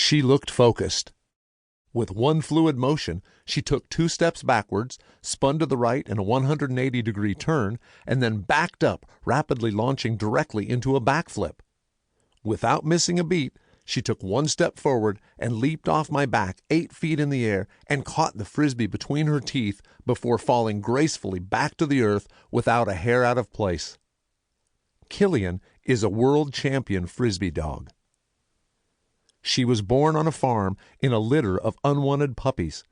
She looked focused. With one fluid motion, she took 2 steps backwards, spun to the right in a 180-degree turn, and then backed up, rapidly launching directly into a backflip. Without missing a beat, she took 1 step forward and leaped off my back 8 feet in the air and caught the frisbee between her teeth before falling gracefully back to the earth without a hair out of place. Killian is a world champion frisbee dog. She was born on a farm in a litter of unwanted puppies.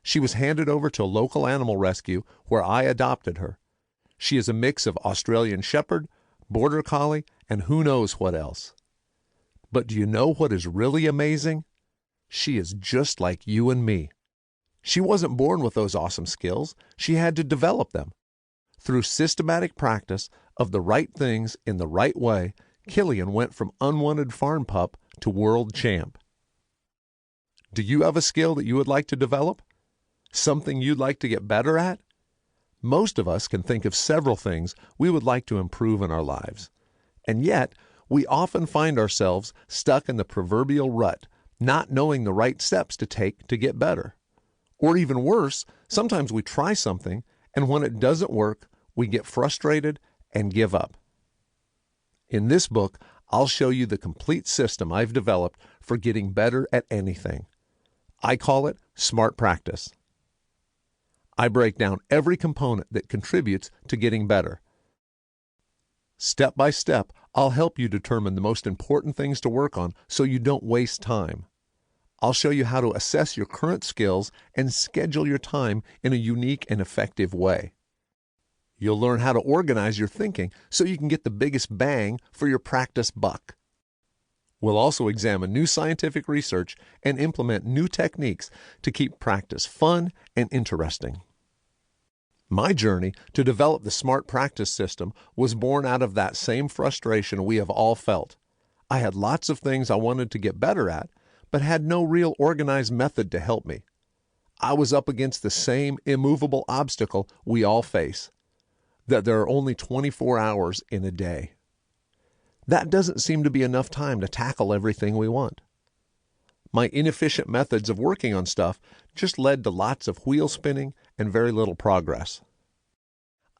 She was handed over to a local animal rescue where I adopted her. She is a mix of Australian Shepherd, Border Collie, and who knows what else. But do you know what is really amazing? She is just like you and me. She wasn't born with those awesome skills. She had to develop them. Through systematic practice of the right things in the right way, Killian went from unwanted farm pup to world champ. Do you have a skill that you would like to develop? Something you'd like to get better at? Most of us can think of several things we would like to improve in our lives. And yet, we often find ourselves stuck in the proverbial rut, not knowing the right steps to take to get better. Or even worse, sometimes we try something, and when it doesn't work, we get frustrated and give up. In this book, I'll show you the complete system I've developed for getting better at anything. I call it Smart Practice. I break down every component that contributes to getting better. Step by step, I'll help you determine the most important things to work on so you don't waste time. I'll show you how to assess your current skills and schedule your time in a unique and effective way. You'll learn how to organize your thinking so you can get the biggest bang for your practice buck. We'll also examine new scientific research and implement new techniques to keep practice fun and interesting. My journey to develop the Smart Practice system was born out of that same frustration we have all felt. I had lots of things I wanted to get better at, but had no real organized method to help me. I was up against the same immovable obstacle we all face, that there are only 24 hours in a day. That doesn't seem to be enough time to tackle everything we want. My inefficient methods of working on stuff just led to lots of wheel spinning and very little progress.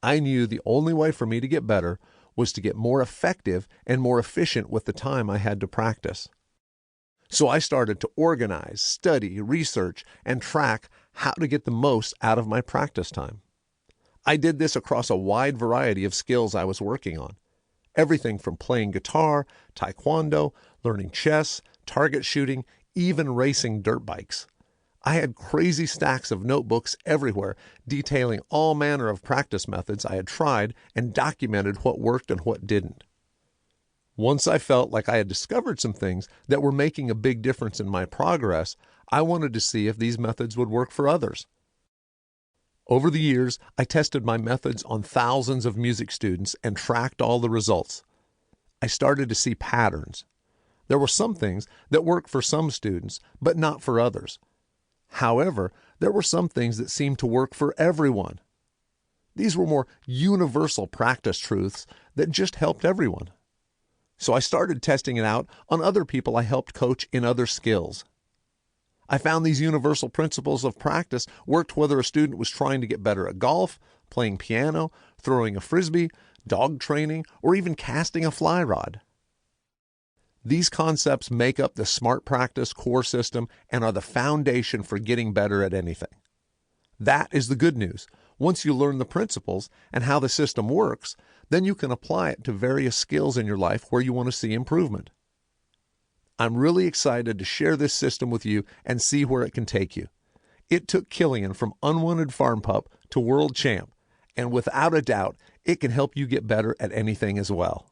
I knew the only way for me to get better was to get more effective and more efficient with the time I had to practice. So I started to organize, study, research, and track how to get the most out of my practice time. I did this across a wide variety of skills I was working on. Everything from playing guitar, taekwondo, learning chess, target shooting, even racing dirt bikes. I had crazy stacks of notebooks everywhere detailing all manner of practice methods I had tried and documented what worked and what didn't. Once I felt like I had discovered some things that were making a big difference in my progress, I wanted to see if these methods would work for others. Over the years, I tested my methods on thousands of music students and tracked all the results. I started to see patterns. There were some things that worked for some students, but not for others. However, there were some things that seemed to work for everyone. These were more universal practice truths that just helped everyone. So I started testing it out on other people I helped coach in other skills. I found these universal principles of practice worked whether a student was trying to get better at golf, playing piano, throwing a frisbee, dog training, or even casting a fly rod. These concepts make up the Smart Practice core system and are the foundation for getting better at anything. That is the good news. Once you learn the principles and how the system works, then you can apply it to various skills in your life where you want to see improvement. I'm really excited to share this system with you and see where it can take you. It took Killian from unwanted farm pup to world champ, and without a doubt, it can help you get better at anything as well.